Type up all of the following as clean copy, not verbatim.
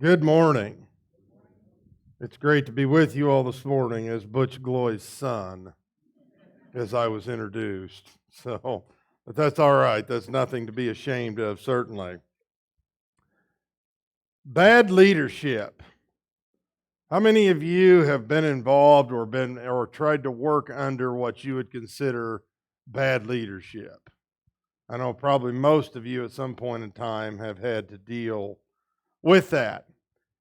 Good morning. It's great to be with you all this morning as Butch Glawe's son, as I was introduced. But that's all right. That's nothing to be ashamed of, certainly. Bad leadership. How many of you have been involved or tried to work under what you would consider bad leadership? I know probably most of you at some point in time have had to deal with that.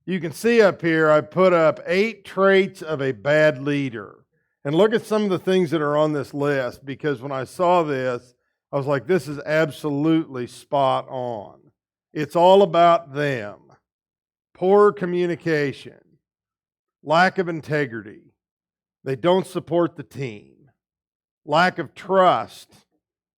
You can see up here, I put up 8 traits of a bad leader. And look at some of the things that are on this list, because when I saw this, I was like, this is absolutely spot on. It's all about them. Poor communication, lack of integrity, they don't support the team, lack of trust,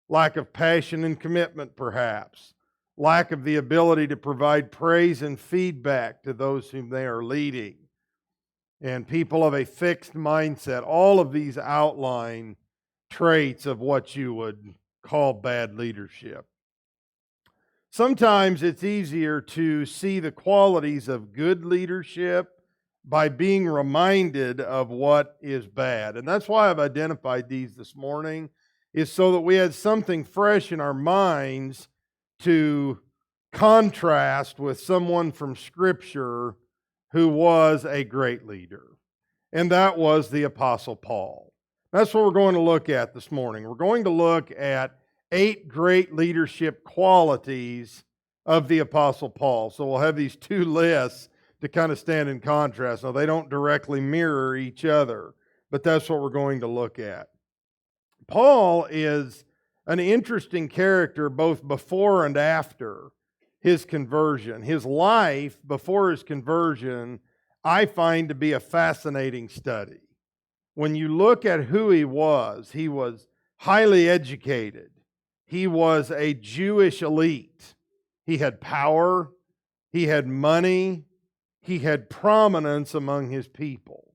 lack of passion and commitment perhaps, lack of the ability to provide praise and feedback to those whom they are leading, and people of a fixed mindset. All of these outline traits of what you would call bad leadership. Sometimes it's easier to see the qualities of good leadership by being reminded of what is bad. And that's why I've identified these this morning, is so that we had something fresh in our minds to contrast with someone from Scripture who was a great leader. And that was the Apostle Paul. That's what we're going to look at this morning. We're going to look at 8 great leadership qualities of the Apostle Paul. So we'll have these 2 lists to kind of stand in contrast. Now, they don't directly mirror each other, but that's what we're going to look at. Paul is an interesting character both before and after his conversion. His life before his conversion, I find to be a fascinating study. When you look at who he was highly educated. He was a Jewish elite. He had power, he had money, he had prominence among his people.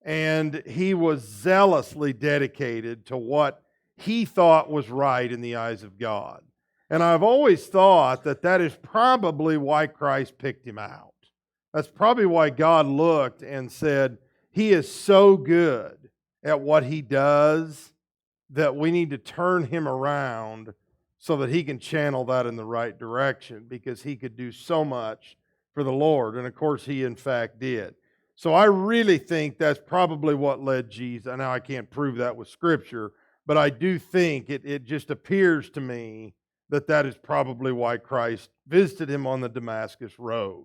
And he was zealously dedicated to what he thought was right in the eyes of God. And I've always thought that is probably why Christ picked him out. That's probably why God looked and said, he is so good at what he does that we need to turn him around so that he can channel that in the right direction, because he could do so much for the Lord. And of course, he in fact did. So I really think that's probably what led Jesus. Now, I can't prove that with Scripture, but I do think it just appears to me that is probably why Christ visited him on the Damascus road.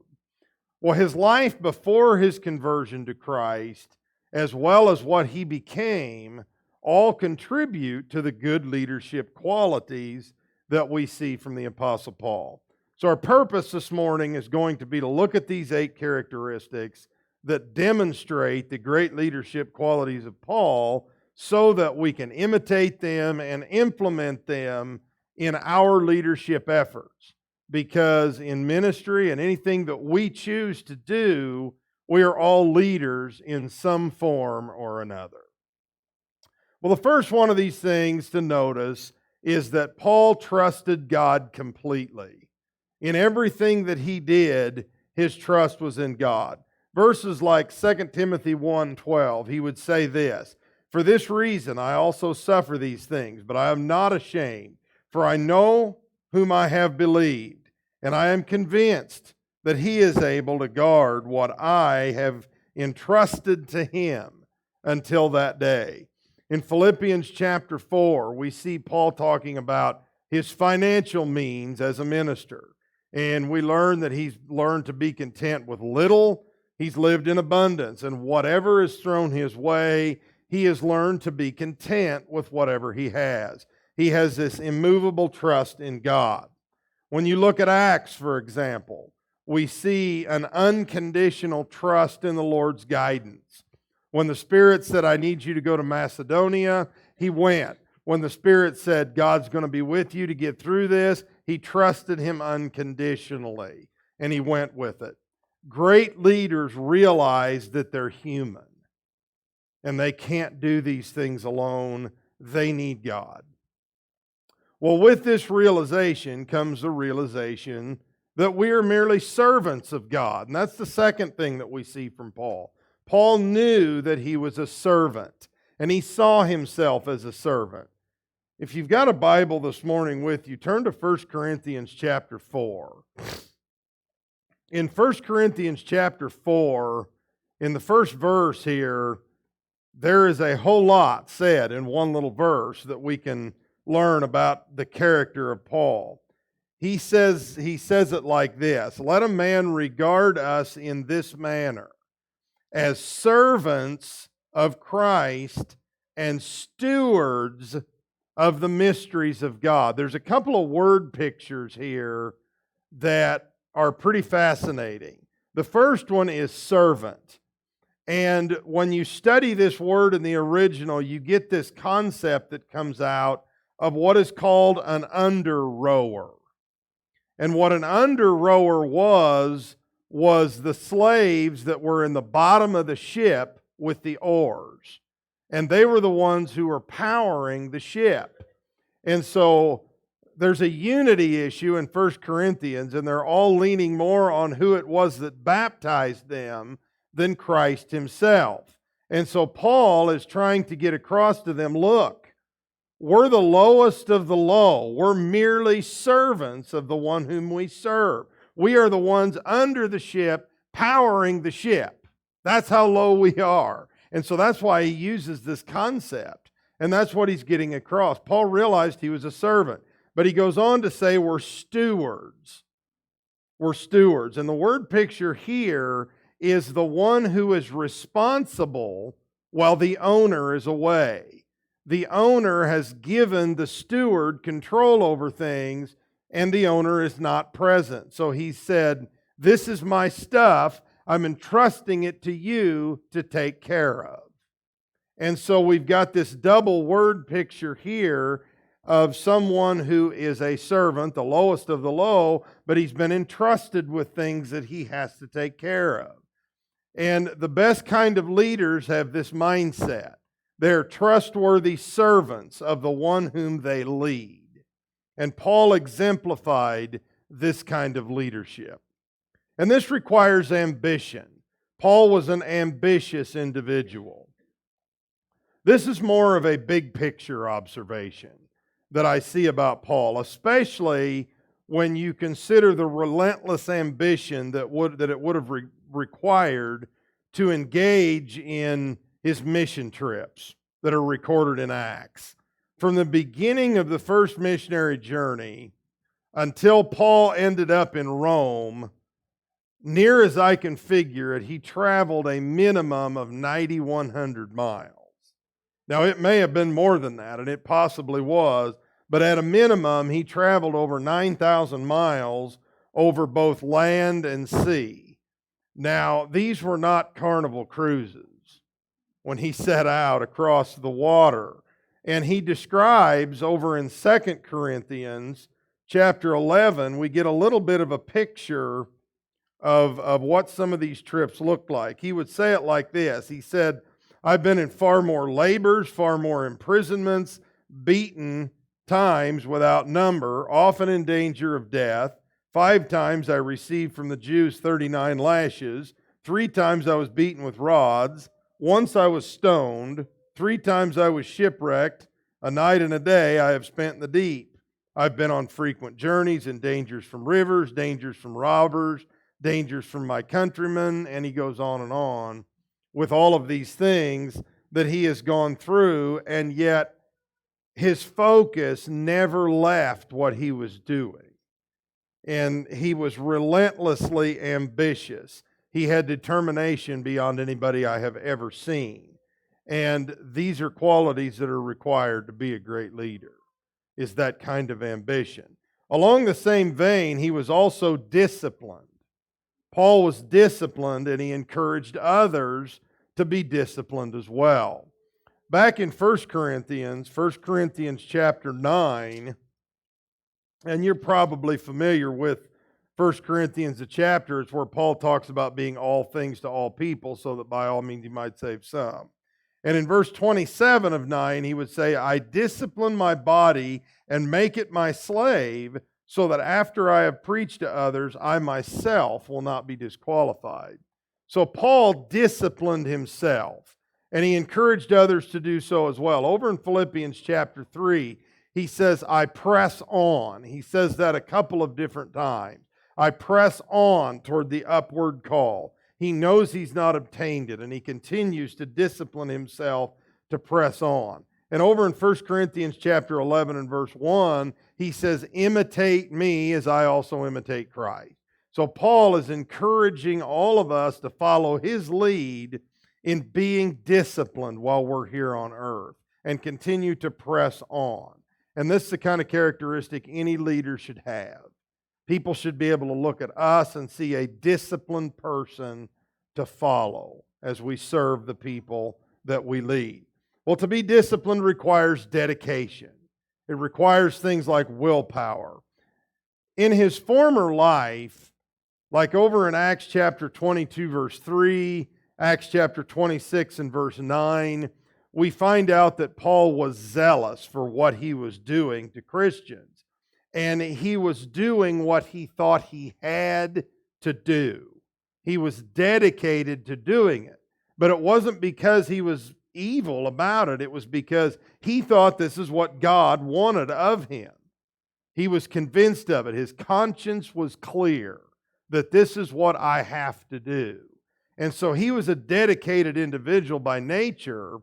Well, his life before his conversion to Christ, as well as what he became, all contribute to the good leadership qualities that we see from the Apostle Paul. So our purpose this morning is going to be to look at these 8 characteristics that demonstrate the great leadership qualities of Paul, so that we can imitate them and implement them in our leadership efforts. Because in ministry and anything that we choose to do, we are all leaders in some form or another. Well, the first one of these things to notice is that Paul trusted God completely. In everything that he did, his trust was in God. Verses like 2 Timothy 1:12, he would say this, "For this reason I also suffer these things, but I am not ashamed, for I know whom I have believed, and I am convinced that he is able to guard what I have entrusted to him until that day." In Philippians chapter 4, we see Paul talking about his financial means as a minister. And we learn that he's learned to be content with little. He's lived in abundance. And whatever is thrown his way, he has learned to be content with whatever he has. He has this immovable trust in God. When you look at Acts, for example, we see an unconditional trust in the Lord's guidance. When the Spirit said, "I need you to go to Macedonia," he went. When the Spirit said, "God's going to be with you to get through this," he trusted him unconditionally, and he went with it. Great leaders realize that they're human, and they can't do these things alone. They need God. Well, with this realization comes the realization that we are merely servants of God. And that's the second thing that we see from Paul. Paul knew that he was a servant, and he saw himself as a servant. If you've got a Bible this morning with you, turn to 1 Corinthians chapter 4. In 1 Corinthians chapter 4, in the first verse here, there is a whole lot said in one little verse that we can learn about the character of Paul. He says it like this: "Let a man regard us in this manner, as servants of Christ and stewards of the mysteries of God." There's a couple of word pictures here that are pretty fascinating. The first one is servant. And when you study this word in the original, you get this concept that comes out of what is called an under-rower. And what an under-rower was the slaves that were in the bottom of the ship with the oars. And they were the ones who were powering the ship. And so there's a unity issue in 1 Corinthians, and they're all leaning more on who it was that baptized them than Christ himself. And so Paul is trying to get across to them, look, we're the lowest of the low. We're merely servants of the one whom we serve. We are the ones under the ship, powering the ship. That's how low we are. And so that's why he uses this concept. And that's what he's getting across. Paul realized he was a servant. But he goes on to say we're stewards. We're stewards. And the word picture here is the one who is responsible while the owner is away. The owner has given the steward control over things, and the owner is not present. So he said, this is my stuff. I'm entrusting it to you to take care of. And so we've got this double word picture here of someone who is a servant, the lowest of the low, but he's been entrusted with things that he has to take care of. And the best kind of leaders have this mindset. They're trustworthy servants of the one whom they lead. And Paul exemplified this kind of leadership. And this requires ambition. Paul was an ambitious individual. This is more of a big picture observation that I see about Paul, especially when you consider the relentless ambition that it would have required to engage in his mission trips that are recorded in Acts. From the beginning of the first missionary journey until Paul ended up in Rome, near as I can figure it, he traveled a minimum of 9,100 miles. Now, it may have been more than that, and it possibly was, but at a minimum, he traveled over 9,000 miles over both land and sea. Now, these were not carnival cruises when he set out across the water. And he describes over in 2 Corinthians chapter 11, we get a little bit of a picture of what some of these trips looked like. He would say it like this. He said, I've been in far more labors, far more imprisonments, beaten times without number, often in danger of death. 5 times I received from the Jews 39 lashes. 3 times I was beaten with rods. Once I was stoned. 3 times I was shipwrecked. A night and a day I have spent in the deep. I've been on frequent journeys and dangers from rivers, dangers from robbers, dangers from my countrymen, and he goes on with all of these things that he has gone through, and yet his focus never left what he was doing. And he was relentlessly ambitious. He had determination beyond anybody I have ever seen. And these are qualities that are required to be a great leader, is that kind of ambition. Along the same vein, he was also disciplined. Paul was disciplined, and he encouraged others to be disciplined as well. Back in 1 Corinthians chapter 9, and you're probably familiar with 1 Corinthians, the chapter. It's where Paul talks about being all things to all people, so that by all means he might save some. And in verse 27 of 9, he would say, I discipline my body and make it my slave, so that after I have preached to others, I myself will not be disqualified. So Paul disciplined himself, and he encouraged others to do so as well. Over in Philippians chapter 3, he says, I press on. He says that a couple of different times. I press on toward the upward call. He knows he's not obtained it, and he continues to discipline himself to press on. And over in 1 Corinthians chapter 11 and verse 1, he says, imitate me as I also imitate Christ. So Paul is encouraging all of us to follow his lead in being disciplined while we're here on earth and continue to press on. And this is the kind of characteristic any leader should have. People should be able to look at us and see a disciplined person to follow as we serve the people that we lead. Well, to be disciplined requires dedication. It requires things like willpower. In his former life, like over in Acts chapter 22, verse 3, Acts chapter 26 and verse 9, we find out that Paul was zealous for what he was doing to Christians. And he was doing what he thought he had to do. He was dedicated to doing it. But it wasn't because he was evil about it. It was because he thought this is what God wanted of him. He was convinced of it. His conscience was clear that this is what I have to do. And so he was a dedicated individual by nature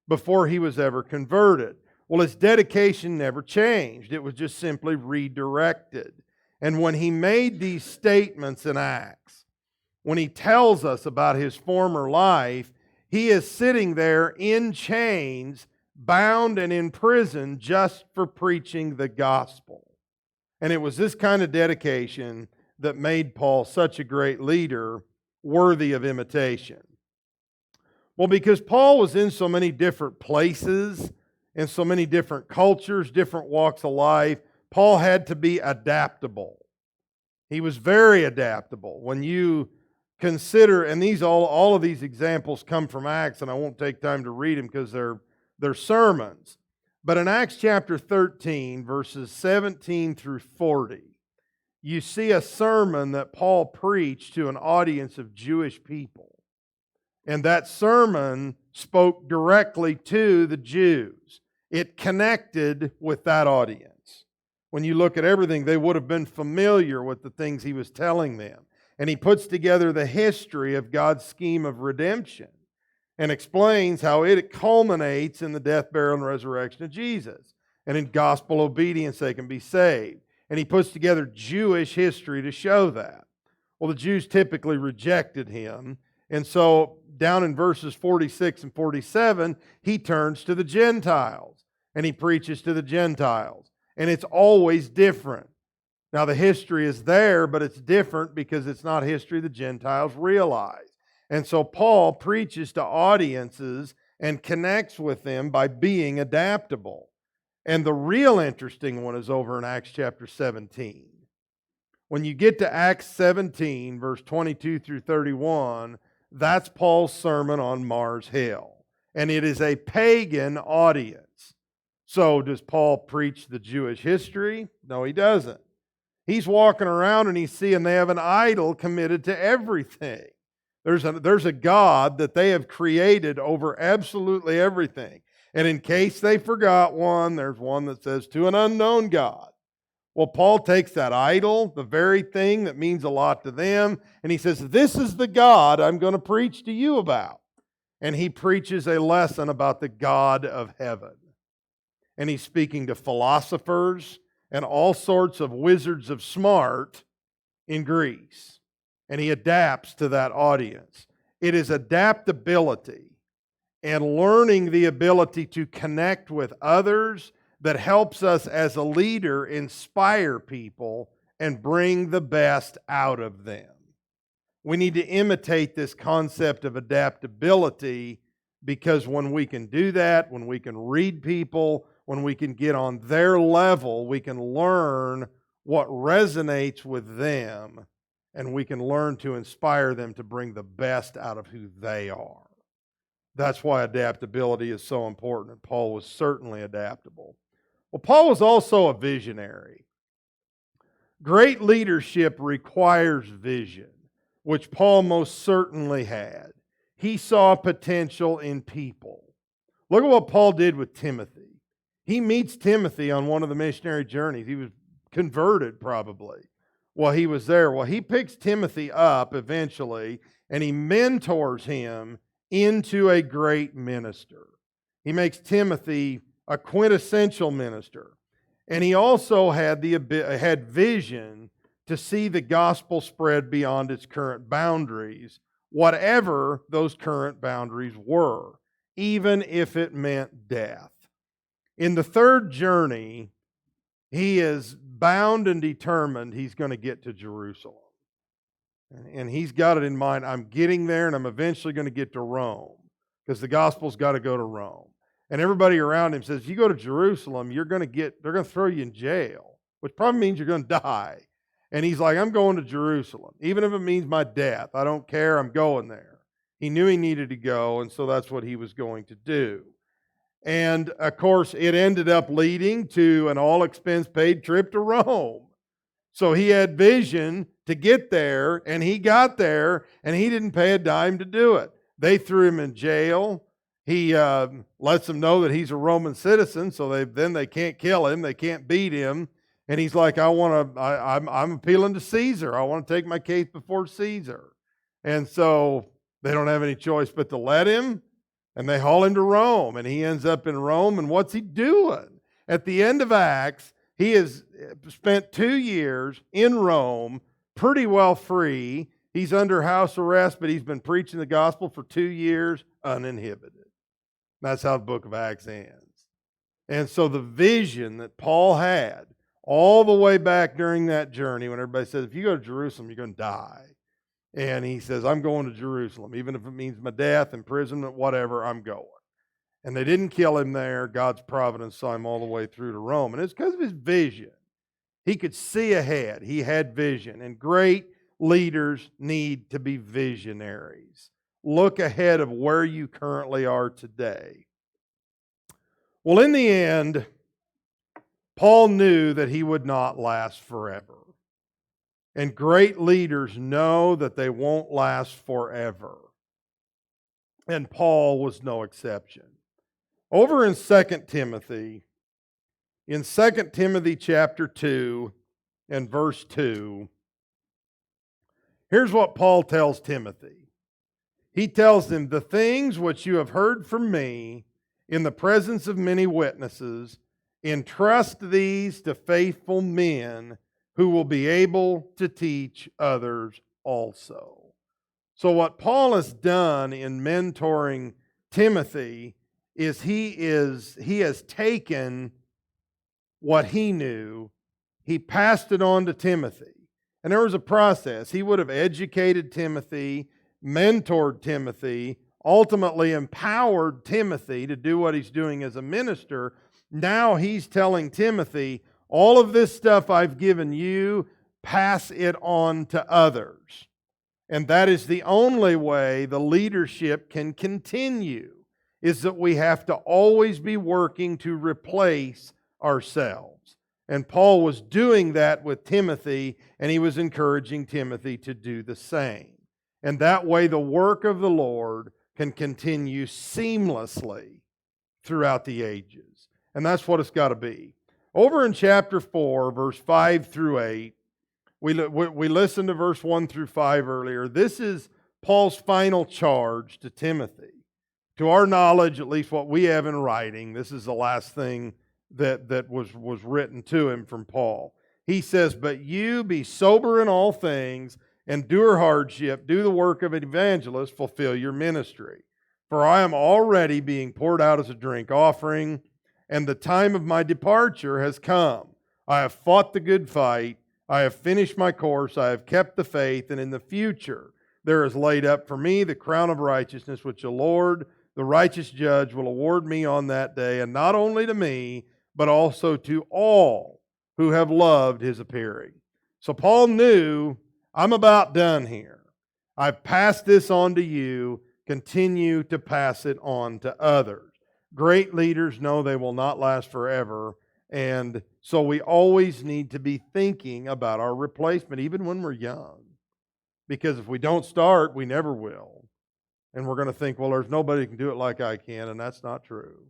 before he was ever converted. Well, his dedication never changed. It was just simply redirected. And when he made these statements in Acts, when he tells us about his former life, he is sitting there in chains, bound and in prison just for preaching the gospel. And it was this kind of dedication that made Paul such a great leader, worthy of imitation. Well, because Paul was in so many different places, in so many different cultures, different walks of life, Paul had to be adaptable. He was very adaptable. When you consider, and these all of these examples come from Acts, and I won't take time to read them because they're sermons. But in Acts chapter 13, verses 17 through 40, you see a sermon that Paul preached to an audience of Jewish people. And that sermon spoke directly to the Jews. It connected with that audience. When you look at everything, they would have been familiar with the things he was telling them. And he puts together the history of God's scheme of redemption and explains how it culminates in the death, burial, and resurrection of Jesus. And in gospel obedience, they can be saved. And he puts together Jewish history to show that. Well, the Jews typically rejected him. And so down in verses 46 and 47, he turns to the Gentiles and he preaches to the Gentiles. And it's always different. Now, the history is there, but it's different because it's not history the Gentiles realize. And so Paul preaches to audiences and connects with them by being adaptable. And the real interesting one is over in Acts chapter 17. When you get to Acts 17, verse 22 through 31, that's Paul's sermon on Mars Hill. And it is a pagan audience. So does Paul preach the Jewish history? No, he doesn't. He's walking around and he's seeing they have an idol committed to everything. There's a God that they have created over absolutely everything. And in case they forgot one, there's one that says, to an unknown God. Well, Paul takes that idol, the very thing that means a lot to them, and he says, this is the God I'm going to preach to you about. And he preaches a lesson about the God of heaven. And he's speaking to philosophers and all sorts of wizards of smart in Greece. And he adapts to that audience. It is adaptability and learning the ability to connect with others that helps us as a leader inspire people and bring the best out of them. We need to imitate this concept of adaptability because when we can do that, when we can read people, when we can get on their level, we can learn what resonates with them, and we can learn to inspire them to bring the best out of who they are. That's why adaptability is so important, and Paul was certainly adaptable. Well, Paul was also a visionary. Great leadership requires vision, which Paul most certainly had. He saw potential in people. Look at what Paul did with Timothy. He meets Timothy on one of the missionary journeys. He was converted probably while he was there. Well, he picks Timothy up eventually, and he mentors him into a great minister. He makes Timothy a quintessential minister. And he also had vision to see the gospel spread beyond its current boundaries, whatever those current boundaries were, even if it meant death. In the third journey, he is bound and determined he's going to get to Jerusalem. And he's got it in mind, I'm getting there and I'm eventually going to get to Rome, because the gospel's got to go to Rome. And everybody around him says, you go to Jerusalem, they're going to throw you in jail, which probably means you're going to die. And he's like, I'm going to Jerusalem. Even if it means my death, I don't care, I'm going there. He knew he needed to go, and so that's what he was going to do. And, of course, it ended up leading to an all-expense-paid trip to Rome. So he had vision to get there, and he got there, and he didn't pay a dime to do it. They threw him in jail. He lets them know that he's a Roman citizen, so they can't kill him, they can't beat him. And he's like, I'm appealing to Caesar. I want to take my case before Caesar. And so they don't have any choice but to let him, and they haul him to Rome. And he ends up in Rome, and what's he doing? At the end of Acts, he has spent 2 years in Rome, pretty well free. He's under house arrest, but he's been preaching the gospel for 2 years uninhibited. That's how the book of Acts ends. And so the vision that Paul had all the way back during that journey, when everybody says, if you go to Jerusalem, you're going to die. And he says, I'm going to Jerusalem. Even if it means my death, imprisonment, whatever, I'm going. And they didn't kill him there. God's providence saw him all the way through to Rome. And it's because of his vision. He could see ahead. He had vision. And great leaders need to be visionaries. Look ahead of where you currently are today. Well, in the end, Paul knew that he would not last forever. And great leaders know that they won't last forever. And Paul was no exception. Over in 2 Timothy, in 2 Timothy chapter 2 and verse 2, here's what Paul tells Timothy. He tells him, the things which you have heard from me in the presence of many witnesses, entrust these to faithful men who will be able to teach others also. So what Paul has done in mentoring Timothy is he has taken what he knew, he passed it on to Timothy. And there was a process. He would have educated Timothy, mentored Timothy, ultimately empowered Timothy to do what he's doing as a minister. Now he's telling Timothy, all of this stuff I've given you, pass it on to others. And that is the only way the leadership can continue, is that we have to always be working to replace ourselves. And Paul was doing that with Timothy, and he was encouraging Timothy to do the same. And that way the work of the Lord can continue seamlessly throughout the ages. And that's what it's got to be. Over in chapter 4, verse 5 through 8, we listened to verse 1 through 5 earlier. This is Paul's final charge to Timothy. To our knowledge, at least what we have in writing, this is the last thing that was written to him from Paul. He says, but you be sober in all things, endure hardship, do the work of an evangelist, fulfill your ministry. For I am already being poured out as a drink offering, and the time of my departure has come. I have fought the good fight, I have finished my course, I have kept the faith, and in the future there is laid up for me the crown of righteousness, which the Lord, the righteous judge, will award me on that day, and not only to me, but also to all who have loved his appearing. So Paul knew, I'm about done here. I've passed this on to you. Continue to pass it on to others. Great leaders know they will not last forever, And so we always need to be thinking about our replacement, even when we're young. Because if we don't start, we never will. And we're going to think, well, there's nobody who can do it like I can, and that's not true.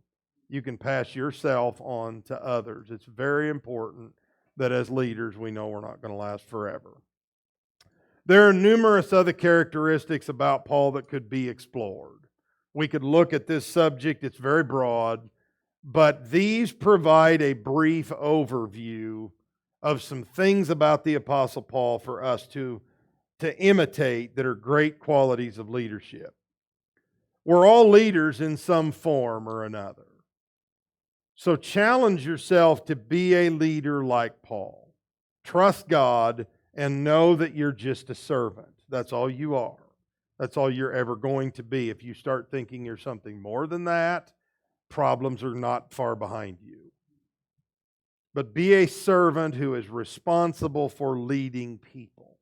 You can pass yourself on to others. It's very important that as leaders, we know we're not going to last forever. There are numerous other characteristics about Paul that could be explored. We could look at this subject, it's very broad, but these provide a brief overview of some things about the Apostle Paul for us to imitate that are great qualities of leadership. We're all leaders in some form or another. So challenge yourself to be a leader like Paul. Trust God and know that you're just a servant. That's all you are. That's all you're ever going to be. If you start thinking you're something more than that, problems are not far behind you. But be a servant who is responsible for leading people.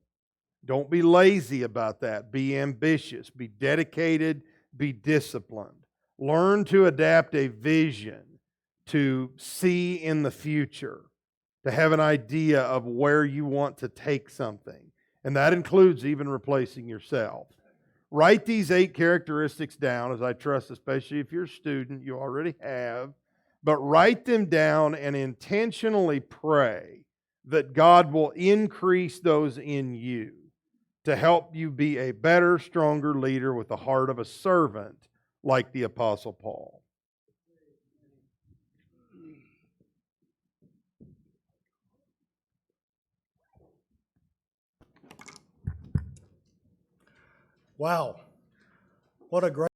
Don't be lazy about that. Be ambitious. Be dedicated. Be disciplined. Learn to adapt a vision to see in the future, to have an idea of where you want to take something. And that includes even replacing yourself. Write these 8 characteristics down, as I trust, especially if you're a student, you already have. But write them down and intentionally pray that God will increase those in you to help you be a better, stronger leader with the heart of a servant like the Apostle Paul. Wow. What a great